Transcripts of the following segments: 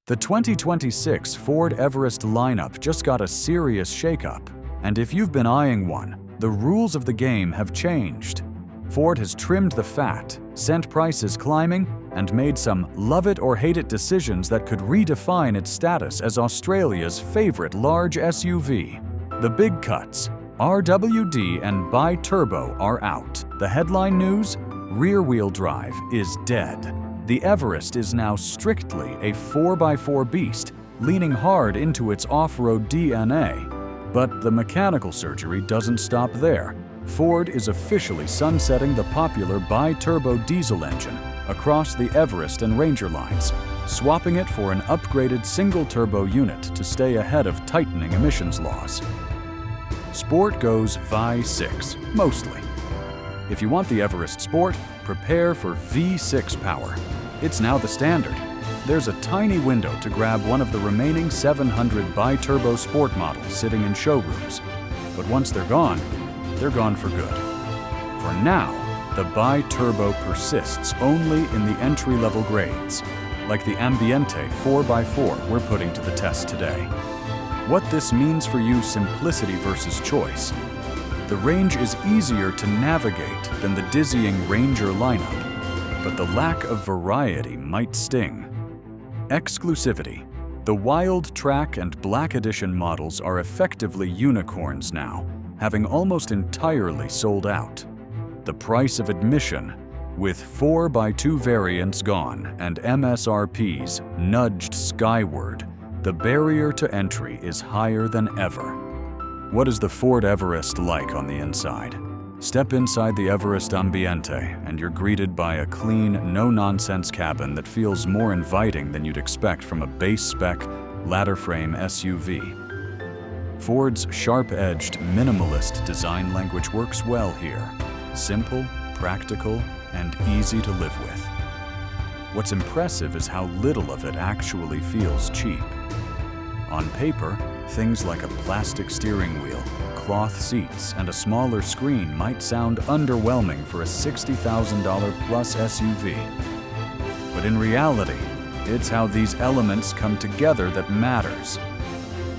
The 2026 Ford Everest lineup just got a serious shakeup, and if you've been eyeing one, the rules of the game have changed. Ford has trimmed the fat, sent prices climbing, and made some love-it-or-hate-it decisions that could redefine its status as Australia's favorite large SUV. The big cuts, RWD and bi-turbo, are out. The headline news? Rear-wheel drive is dead. The Everest is now strictly a 4x4 beast, leaning hard into its off-road DNA. But the mechanical surgery doesn't stop there. Ford is officially sunsetting the popular bi-turbo diesel engine across the Everest and Ranger lines, swapping it for an upgraded single-turbo unit to stay ahead of tightening emissions laws. Sport goes V6, mostly. If you want the Everest Sport, prepare for V6 power. It's now the standard. There's a tiny window to grab one of the remaining 700 bi-turbo Sport models sitting in showrooms. But once they're gone for good. For now, the bi-turbo persists only in the entry-level grades, like the Ambiente 4x4 we're putting to the test today. What this means for you: simplicity versus choice. The range is easier to navigate than the dizzying Ranger lineup, but the lack of variety might sting. Exclusivity. The Wild Track and Black Edition models are effectively unicorns now, having almost entirely sold out. The price of admission, with 4x2 variants gone and MSRPs nudged skyward, the barrier to entry is higher than ever. What is the Ford Everest like on the inside? Step inside the Everest Ambiente and you're greeted by a clean, no-nonsense cabin that feels more inviting than you'd expect from a base-spec, ladder-frame SUV. Ford's sharp-edged, minimalist design language works well here. Simple, practical, and easy to live with. What's impressive is how little of it actually feels cheap. On paper, things like a plastic steering wheel, cloth seats, and a smaller screen might sound underwhelming for a $60,000 plus SUV. But in reality, it's how these elements come together that matters.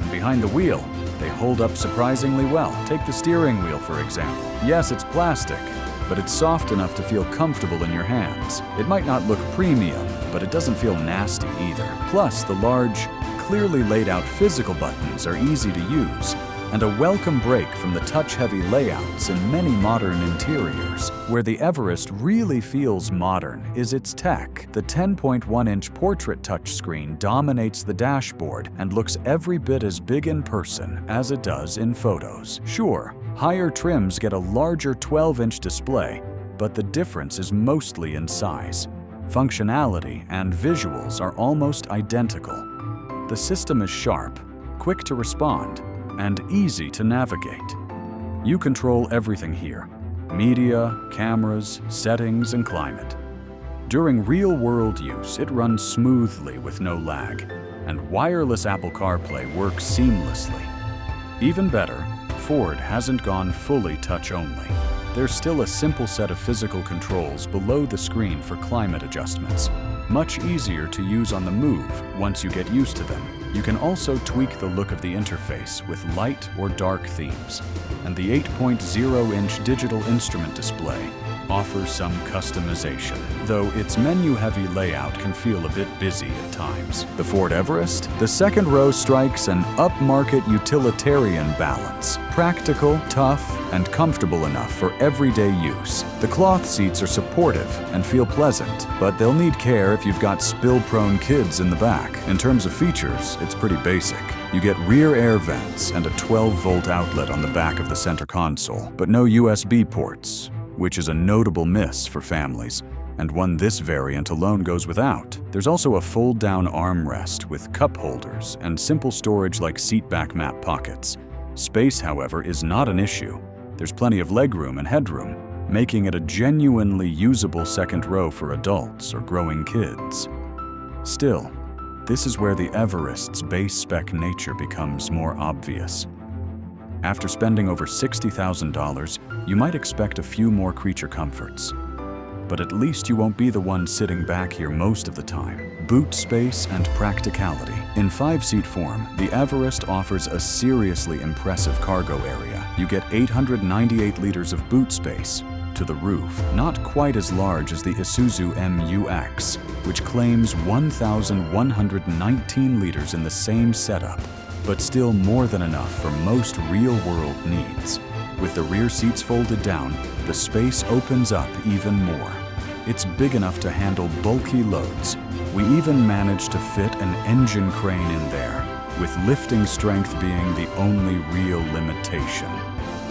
And behind the wheel, they hold up surprisingly well. Take the steering wheel, for example. Yes, it's plastic, but it's soft enough to feel comfortable in your hands. It might not look premium, but it doesn't feel nasty either. Plus, the large, clearly laid out physical buttons are easy to use, and a welcome break from the touch-heavy layouts in many modern interiors. Where the Everest really feels modern is its tech. The 10.1-inch portrait touchscreen dominates the dashboard and looks every bit as big in person as it does in photos. Sure, higher trims get a larger 12-inch display, but the difference is mostly in size. Functionality and visuals are almost identical. The system is sharp, quick to respond, and easy to navigate. You control everything here: media, cameras, settings, and climate. During real-world use, it runs smoothly with no lag, and wireless Apple CarPlay works seamlessly. Even better, Ford hasn't gone fully touch-only. There's still a simple set of physical controls below the screen for climate adjustments, much easier to use on the move once you get used to them. You can also tweak the look of the interface with light or dark themes, and the 8.0-inch digital instrument display offers some customization, though its menu-heavy layout can feel a bit busy at times. The Ford Everest? The second row strikes an upmarket utilitarian balance: practical, tough, and comfortable enough for everyday use. The cloth seats are supportive and feel pleasant, but they'll need care if you've got spill-prone kids in the back. In terms of features, it's pretty basic. You get rear air vents and a 12-volt outlet on the back of the center console, but no USB ports, which is a notable miss for families, and one this variant alone goes without. There's also a fold-down armrest with cup holders and simple storage like seatback map pockets. Space, however, is not an issue. There's plenty of legroom and headroom, making it a genuinely usable second row for adults or growing kids. Still, this is where the Everest's base-spec nature becomes more obvious. After spending over $60,000, you might expect a few more creature comforts. But at least you won't be the one sitting back here most of the time, boot space and practicality. In 5-seat form, the Everest offers a seriously impressive cargo area. You get 898 liters of boot space to the roof, not quite as large as the Isuzu MU-X, which claims 1,119 liters in the same setup, but still more than enough for most real-world needs. With the rear seats folded down, the space opens up even more. It's big enough to handle bulky loads. We even managed to fit an engine crane in there, with lifting strength being the only real limitation.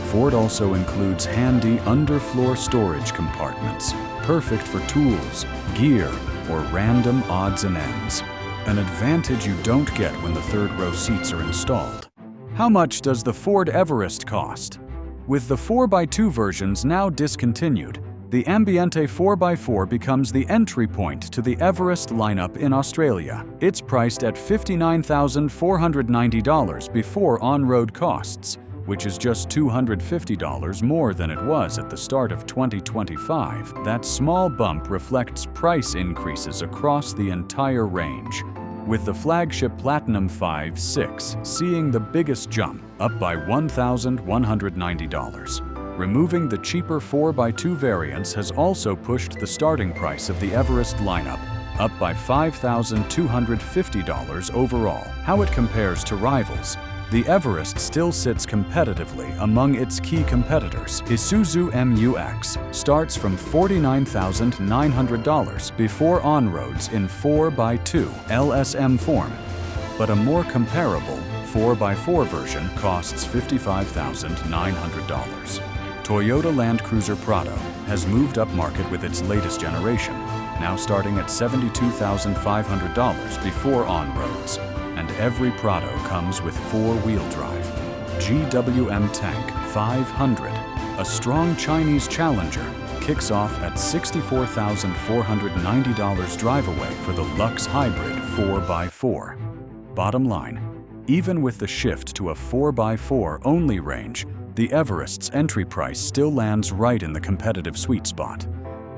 Ford also includes handy underfloor storage compartments, perfect for tools, gear, or random odds and ends. An advantage you don't get when the third-row seats are installed. How much does the Ford Everest cost? With the 4x2 versions now discontinued, the Ambiente 4x4 becomes the entry point to the Everest lineup in Australia. It's priced at $59,490 before on-road costs, which is just $250 more than it was at the start of 2025. That small bump reflects price increases across the entire range, with the flagship Platinum 5/6 seeing the biggest jump, up by $1,190. Removing the cheaper 4x2 variants has also pushed the starting price of the Everest lineup up by $5,250 overall. How it compares to rivals: the Everest still sits competitively among its key competitors. Isuzu MU-X starts from $49,900 before on-roads in 4x2 LSM form, but a more comparable 4x4 version costs $55,900. Toyota Land Cruiser Prado has moved up market with its latest generation, now starting at $72,500 before on-roads. And every Prado comes with 4-wheel drive. GWM Tank 500, a strong Chinese challenger, kicks off at $64,490 drive away for the Lux Hybrid 4x4. Bottom line, even with the shift to a 4x4 only range, the Everest's entry price still lands right in the competitive sweet spot.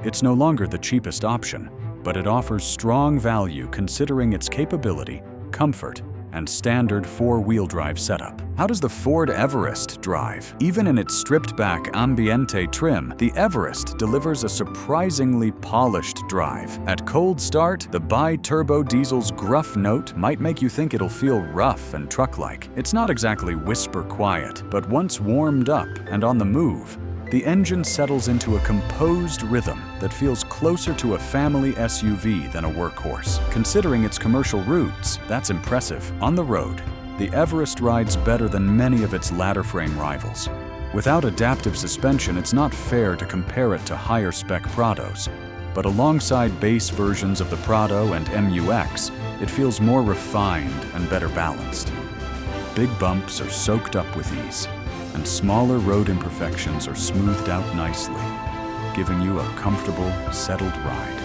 It's no longer the cheapest option, but it offers strong value considering its capability, comfort, and standard 4-wheel drive setup. How does the Ford Everest drive? Even in its stripped-back Ambiente trim, the Everest delivers a surprisingly polished drive. At cold start, the bi-turbo diesel's gruff note might make you think it'll feel rough and truck-like. It's not exactly whisper quiet, but once warmed up and on the move, the engine settles into a composed rhythm that feels closer to a family SUV than a workhorse. Considering its commercial roots, that's impressive. On the road, the Everest rides better than many of its ladder frame rivals. Without adaptive suspension, it's not fair to compare it to higher-spec Prados, but alongside base versions of the Prado and MU-X, it feels more refined and better balanced. Big bumps are soaked up with ease, and smaller road imperfections are smoothed out nicely, giving you a comfortable, settled ride.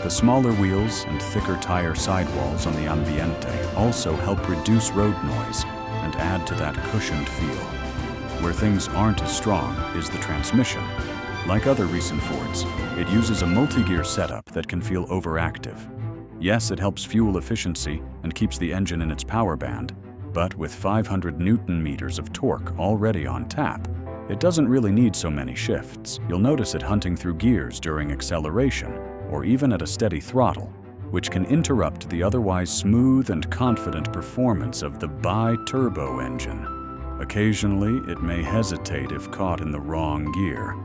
The smaller wheels and thicker tire sidewalls on the Ambiente also help reduce road noise and add to that cushioned feel. Where things aren't as strong is the transmission. Like other recent Fords, it uses a multi-gear setup that can feel overactive. Yes, it helps fuel efficiency and keeps the engine in its power band, but with 500 Newton-meters of torque already on tap, it doesn't really need so many shifts. You'll notice it hunting through gears during acceleration, or even at a steady throttle, which can interrupt the otherwise smooth and confident performance of the bi-turbo engine. Occasionally, it may hesitate if caught in the wrong gear,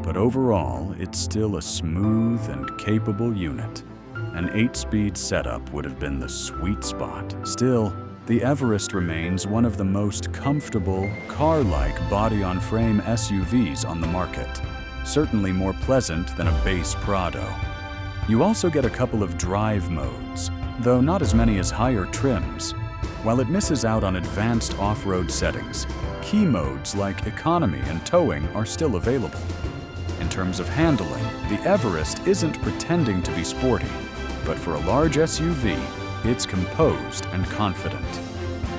but overall, it's still a smooth and capable unit. An 8-speed setup would have been the sweet spot. Still, the Everest remains one of the most comfortable, car-like body-on-frame SUVs on the market, certainly more pleasant than a base Prado. You also get a couple of drive modes, though not as many as higher trims. While it misses out on advanced off-road settings, key modes like economy and towing are still available. In terms of handling, the Everest isn't pretending to be sporty, but for a large SUV, it's composed and confident.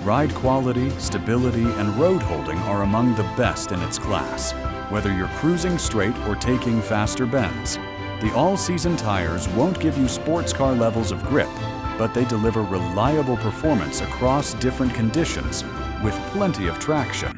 Ride quality, stability, and road holding are among the best in its class, whether you're cruising straight or taking faster bends. The all-season tires won't give you sports car levels of grip, but they deliver reliable performance across different conditions with plenty of traction.